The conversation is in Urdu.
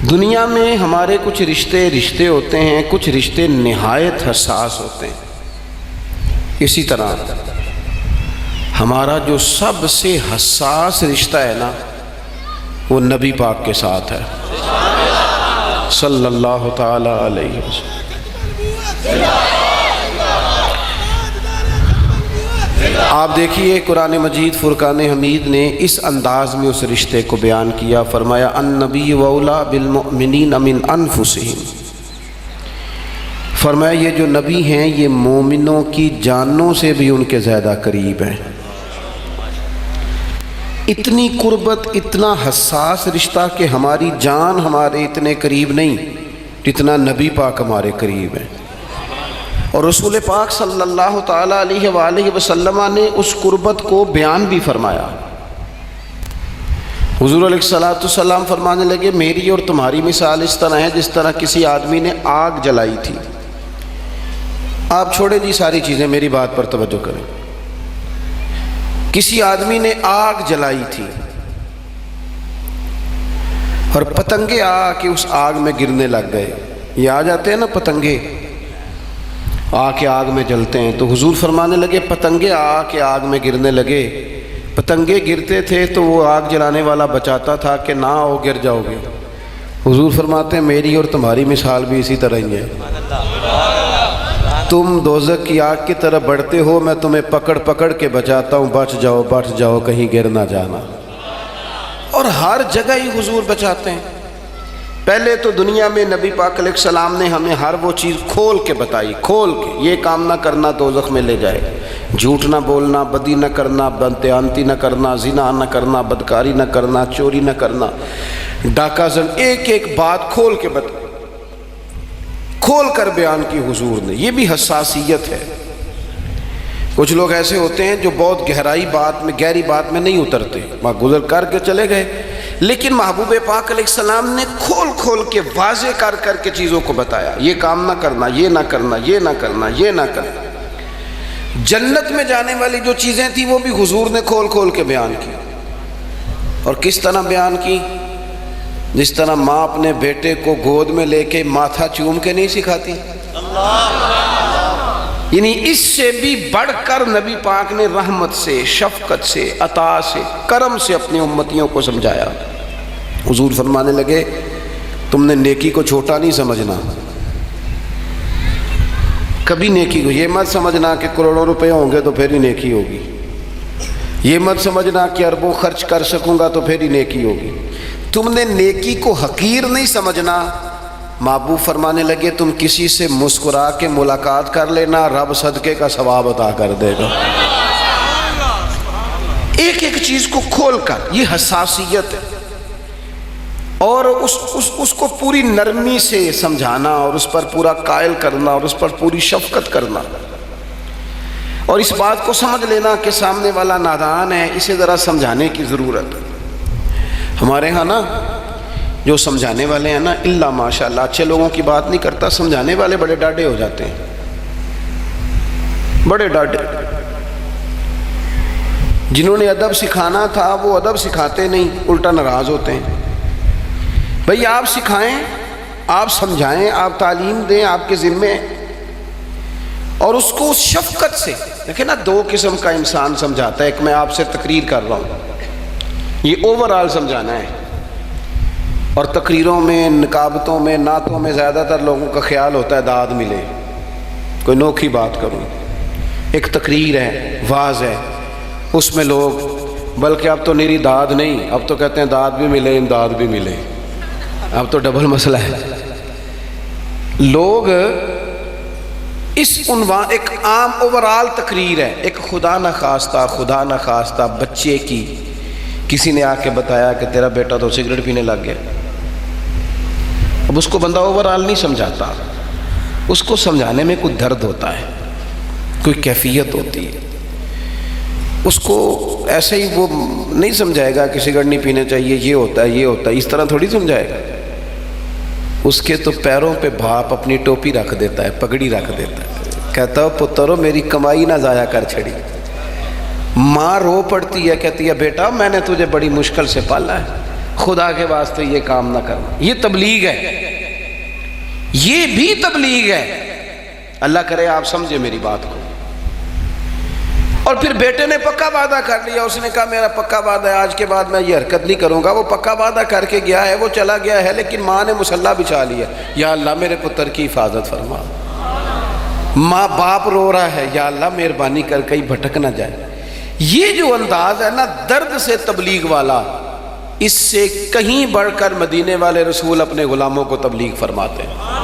دنیا میں ہمارے کچھ رشتے ہوتے ہیں، کچھ رشتے نہایت حساس ہوتے ہیں۔ اسی طرح ہمارا جو سب سے حساس رشتہ ہے نا، وہ نبی پاک کے ساتھ ہے صلی اللہ تعالی علیہ وسلم۔ آپ دیکھیے قرآن مجید فرقان حمید نے اس انداز میں اس رشتے کو بیان کیا، فرمایا النبی اولی بالمؤمنین من انفسہم، فرمایا یہ جو نبی ہیں یہ مومنوں کی جانوں سے بھی ان کے زیادہ قریب ہیں۔ اتنی قربت، اتنا حساس رشتہ کہ ہماری جان ہمارے اتنے قریب نہیں جتنا نبی پاک ہمارے قریب ہیں، اور رسول پاک صلی اللہ تعالیٰ علیہ وآلہ وسلم نے اس قربت کو بیان بھی فرمایا۔ حضور علیہ السلام فرمانے لگے میری اور تمہاری مثال اس طرح ہے جس طرح کسی آدمی نے آگ جلائی تھی۔ آپ چھوڑیں جی ساری چیزیں، میری بات پر توجہ کریں۔ کسی آدمی نے آگ جلائی تھی اور پتنگے آ کے اس آگ میں گرنے لگ گئے۔ یہ آ جاتے ہیں نا پتنگے، آ کے آگ میں جلتے ہیں، تو حضور فرمانے لگے پتنگے آ کے آگ میں گرنے لگے۔ پتنگے گرتے تھے تو وہ آگ جلانے والا بچاتا تھا کہ نہ ہو گر جاؤ گے۔ حضور فرماتے ہیں میری اور تمہاری مثال بھی اسی طرح ہی ہے۔ تم دوزخ کی آگ کی طرف بڑھتے ہو، میں تمہیں پکڑ پکڑ کے بچاتا ہوں، بچ جاؤ کہیں گر نہ جانا۔ اور ہر جگہ ہی حضور بچاتے ہیں۔ پہلے تو دنیا میں نبی پاک علیہ السلام نے ہمیں ہر وہ چیز کھول کے بتائی، کھول کے، یہ کام نہ کرنا دوزخ میں لے جائے، جھوٹ نہ بولنا، بدی نہ کرنا، بددیانتی نہ کرنا، زنا نہ کرنا، بدکاری نہ کرنا، چوری نہ کرنا، ڈاکہ زن، ایک ایک بات کھول کے کھول کر بیان کی حضور نے۔ یہ بھی حساسیت ہے۔ کچھ لوگ ایسے ہوتے ہیں جو بہت گہری بات میں نہیں اترتے، وہاں گزر کر کے چلے گئے، لیکن محبوب پاک علیہ السلام نے کھول کے واضح کر کے چیزوں کو بتایا، یہ کام نہ کرنا، یہ نہ کرنا، یہ نہ کرنا، یہ نہ کرنا۔ جنت میں جانے والی جو چیزیں تھیں وہ بھی حضور نے کھول کے بیان کی۔ اور کس طرح بیان کی؟ جس طرح ماں اپنے بیٹے کو گود میں لے کے ماتھا چوم کے نہیں سکھاتی، یعنی اس سے بھی بڑھ کر نبی پاک نے رحمت سے، شفقت سے، عطا سے، کرم سے اپنی امتیوں کو سمجھایا۔ حضور فرمانے لگے تم نے نیکی کو چھوٹا نہیں سمجھنا، کبھی نیکی کو یہ مت سمجھنا کہ کروڑوں روپے ہوں گے تو پھر ہی نیکی ہوگی، یہ مت سمجھنا کہ اربوں خرچ کر سکوں گا تو پھر ہی نیکی ہوگی۔ تم نے نیکی کو حقیر نہیں سمجھنا۔ محبوب فرمانے لگے تم کسی سے مسکرا کے ملاقات کر لینا، رب صدقے کا ثواب عطا کر دے گا۔ ایک ایک چیز کو کھول کر، یہ حساسیت ہے، اور اس کو پوری نرمی سے سمجھانا، اور اس پر پورا قائل کرنا، اور اس پر پوری شفقت کرنا، اور اس بات کو سمجھ لینا کہ سامنے والا نادان ہے، اسے ذرا سمجھانے کی ضرورت ہے۔ ہمارے ہاں نا جو سمجھانے والے ہیں نا، اللہ ماشاءاللہ اچھے لوگوں کی بات نہیں کرتا، سمجھانے والے بڑے ڈاڈے ہو جاتے ہیں، بڑے ڈاڈے۔ جنہوں نے ادب سکھانا تھا وہ ادب سکھاتے نہیں، الٹا ناراض ہوتے ہیں۔ بھئی آپ سکھائیں، آپ سمجھائیں، آپ تعلیم دیں، آپ کے ذمے، اور اس کو شفقت سے دیکھیں نا۔ دو قسم کا انسان سمجھاتا ہے، ایک میں آپ سے تقریر کر رہا ہوں، یہ اوورآل سمجھانا ہے، اور تقریروں میں، نقابتوں میں، نعتوں میں زیادہ تر لوگوں کا خیال ہوتا ہے داد ملے، کوئی نوکھی بات کروں۔ ایک تقریر ہے، واعظ ہے، اس میں لوگ، بلکہ اب تو نیری داد نہیں، اب تو کہتے ہیں داد بھی ملے، امداد بھی ملے، اب تو ڈبل مسئلہ ہے۔ لوگ اس عنوان، ایک عام اوورآل تقریر ہے، ایک خدا نخواستہ بچے کی کسی نے آ کے بتایا کہ تیرا بیٹا تو سگریٹ پینے لگ گیا۔ اب اس کو بندہ اوورآل نہیں سمجھاتا، اس کو سمجھانے میں کوئی درد ہوتا ہے، کوئی کیفیت ہوتی ہے۔ اس کو ایسے ہی وہ نہیں سمجھائے گا کہ سگریٹ نہیں پینے چاہیے، یہ ہوتا ہے، یہ ہوتا ہے، اس طرح تھوڑی سمجھائے گا۔ اس کے تو پیروں پہ باپ اپنی ٹوپی رکھ دیتا ہے، پگڑی رکھ دیتا ہے، کہتا ہے پترو میری کمائی نہ ضائع کر چھڑی۔ ماں رو پڑتی ہے، کہتی ہے بیٹا میں نے تجھے بڑی مشکل سے پالا ہے، خدا کے واسطے یہ کام نہ کرنا، یہ تبلیغ ہے، یہ بھی تبلیغ ہے۔ اللہ کرے آپ سمجھے میری بات کو۔ اور پھر بیٹے نے پکا وعدہ کر لیا، اس نے کہا میرا پکا وعدہ ہے، آج کے بعد میں یہ حرکت نہیں کروں گا۔ وہ پکا وعدہ کر کے گیا ہے، وہ چلا گیا ہے، لیکن ماں نے مصلی بچھا لیا، یا اللہ میرے پتر کی حفاظت فرما۔ ماں باپ رو رہا ہے، یا اللہ مہربانی کر کہیں بھٹک نہ جائے۔ یہ جو انداز ہے نا درد سے تبلیغ والا، اس سے کہیں بڑھ کر مدینے والے رسول اپنے غلاموں کو تبلیغ فرماتے ہیں۔